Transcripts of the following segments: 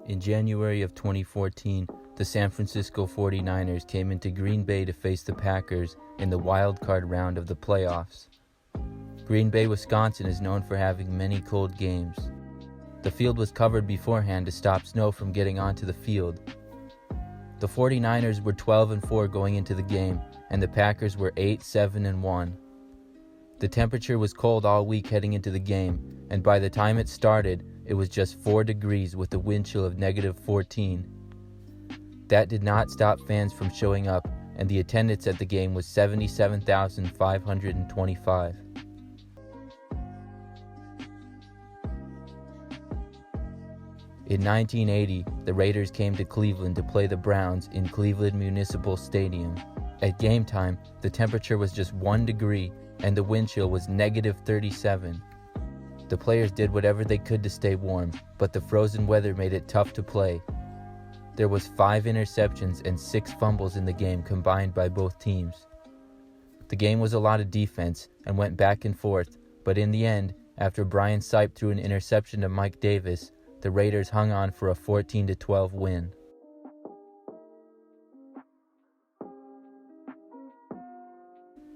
In January of 2014, the San Francisco 49ers came into Green Bay to face the Packers in the wild card round of the playoffs. Green Bay, Wisconsin is known for having many cold games. The field was covered beforehand to stop snow from getting onto the field. The 49ers were 12-4 going into the game, and the Packers were 8-7-1. The temperature was cold all week heading into the game, and by the time it started, it was just 4 degrees with a wind chill of -14. That did not stop fans from showing up, and the attendance at the game was 77,525. In 1980, the Raiders came to Cleveland to play the Browns in Cleveland Municipal Stadium. At game time, the temperature was just 1 degree, and the wind chill was -37. The players did whatever they could to stay warm, but the frozen weather made it tough to play. There was 5 interceptions and 6 fumbles in the game combined by both teams. The game was a lot of defense and went back and forth, but in the end, after Brian Sipe threw an interception to Mike Davis, the Raiders hung on for a 14-12 win.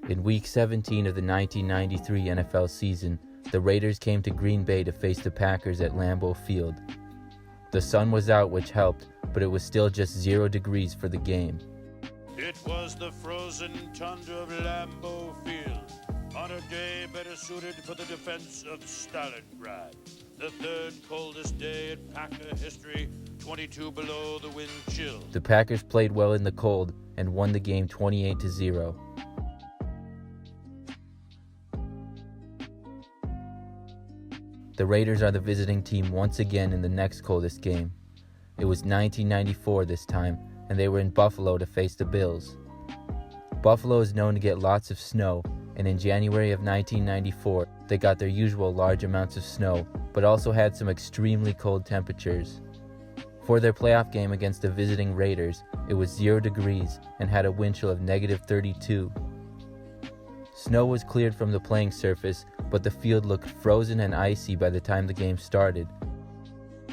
In Week 17 of the 1993 NFL season, the Raiders came to Green Bay to face the Packers at Lambeau Field. The sun was out, which helped, but it was still just 0 degrees for the game. It was the frozen tundra of Lambeau Field, on a day better suited for the defense of Stalingrad. The third coldest day in Packer history, 22 below the wind chill. The Packers played well in the cold and won the game 28-0. The Raiders are the visiting team once again in the next coldest game. It was 1994 this time, and they were in Buffalo to face the Bills. Buffalo is known to get lots of snow, and in January of 1994, they got their usual large amounts of snow, but also had some extremely cold temperatures. For their playoff game against the visiting Raiders, it was 0 degrees and had a wind chill of -32. Snow was cleared from the playing surface, but the field looked frozen and icy by the time the game started.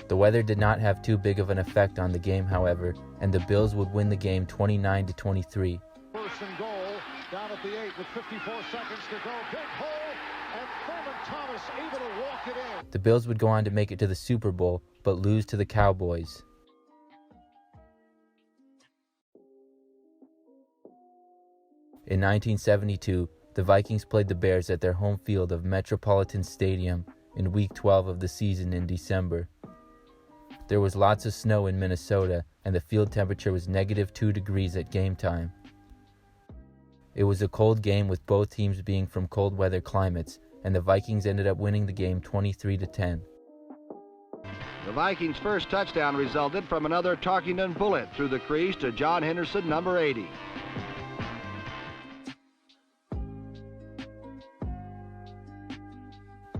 The weather did not have too big of an effect on the game, however, and the Bills would win the game 29-23. First and goal, down at the 8 with 54 seconds to go. Big hole, and Thurman Thomas able to walk it in. The Bills would go on to make it to the Super Bowl, but lose to the Cowboys. In 1972, the Vikings played the Bears at their home field of Metropolitan Stadium in Week 12 of the season in December. There was lots of snow in Minnesota, and the field temperature was -2 degrees at game time. It was a cold game with both teams being from cold weather climates, and the Vikings ended up winning the game 23-10. The Vikings' first touchdown resulted from another Tarkington bullet through the crease to John Henderson, number 80.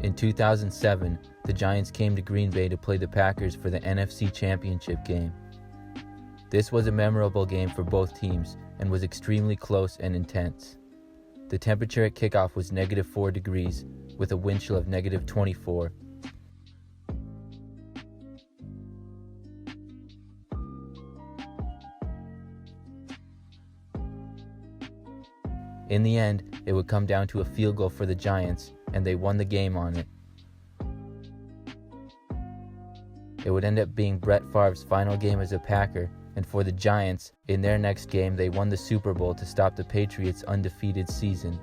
In 2007, the Giants came to Green Bay to play the Packers for the NFC Championship game. This was a memorable game for both teams and was extremely close and intense. The temperature at kickoff was -4 degrees with a wind chill of -24. In the end, it would come down to a field goal for the Giants, and they won the game on it. It would end up being Brett Favre's final game as a Packer, and for the Giants, in their next game, they won the Super Bowl to stop the Patriots' undefeated season.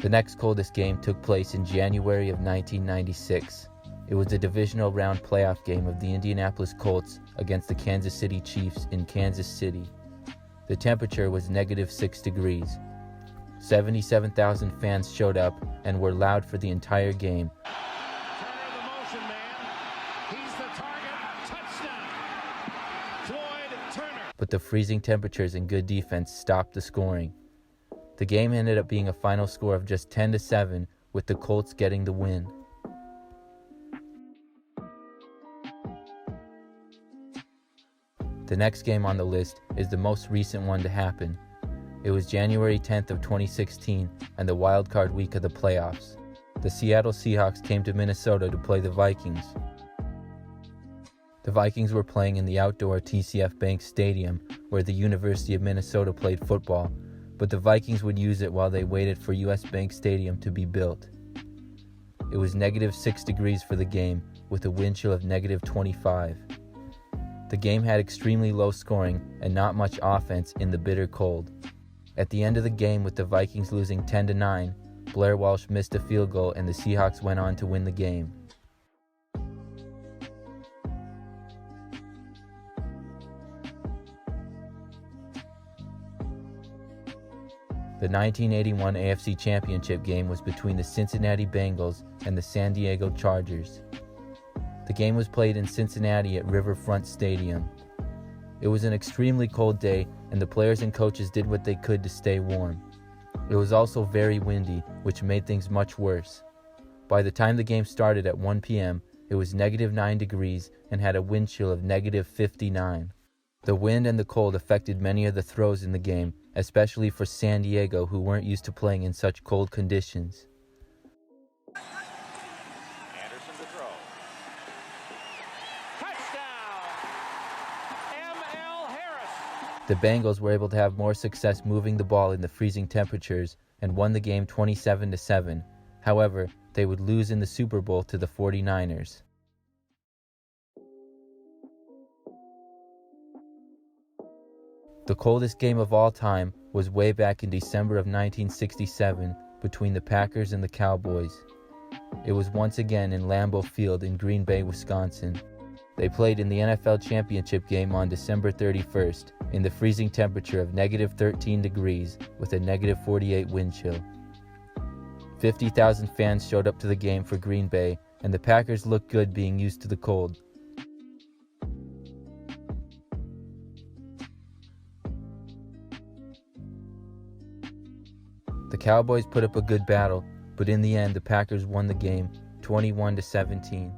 The next coldest game took place in January of 1996. It was the divisional round playoff game of the Indianapolis Colts against the Kansas City Chiefs in Kansas City. The temperature was -6 degrees. 77,000 fans showed up and were loud for the entire game. Turner, the motion man. He's the target. Touchdown. Floyd Turner. But the freezing temperatures and good defense stopped the scoring. The game ended up being a final score of just 10-7, with the Colts getting the win. The next game on the list is the most recent one to happen. It was January 10th of 2016 and the wild card week of the playoffs. the Seattle Seahawks came to Minnesota to play the Vikings. The Vikings were playing in the outdoor TCF Bank Stadium where the University of Minnesota played football, but the Vikings would use it while they waited for US Bank Stadium to be built. It was -6 degrees for the game, with a wind chill of -25. The game had extremely low scoring and not much offense in the bitter cold. At the end of the game, with the Vikings losing 10-9, Blair Walsh missed a field goal and the Seahawks went on to win the game. The 1981 AFC Championship game was between the Cincinnati Bengals and the San Diego Chargers. The game was played in Cincinnati at Riverfront Stadium. It was an extremely cold day, and the players and coaches did what they could to stay warm. It was also very windy, which made things much worse. By the time the game started at 1 p.m., it was -9 degrees and had a wind chill of -59. The wind and the cold affected many of the throws in the game, especially for San Diego, who weren't used to playing in such cold conditions. Anderson to throw. Touchdown! M.L. Harris. The Bengals were able to have more success moving the ball in the freezing temperatures and won the game 27-7. However, they would lose in the Super Bowl to the 49ers. The coldest game of all time was way back in December of 1967 between the Packers and the Cowboys. It was once again in Lambeau Field in Green Bay, Wisconsin. They played in the NFL Championship game on December 31st in the freezing temperature of -13 degrees with a -48 wind chill. 50,000 fans showed up to the game for Green Bay, and the Packers looked good being used to the cold. The Cowboys put up a good battle, but in the end the Packers won the game 21-17.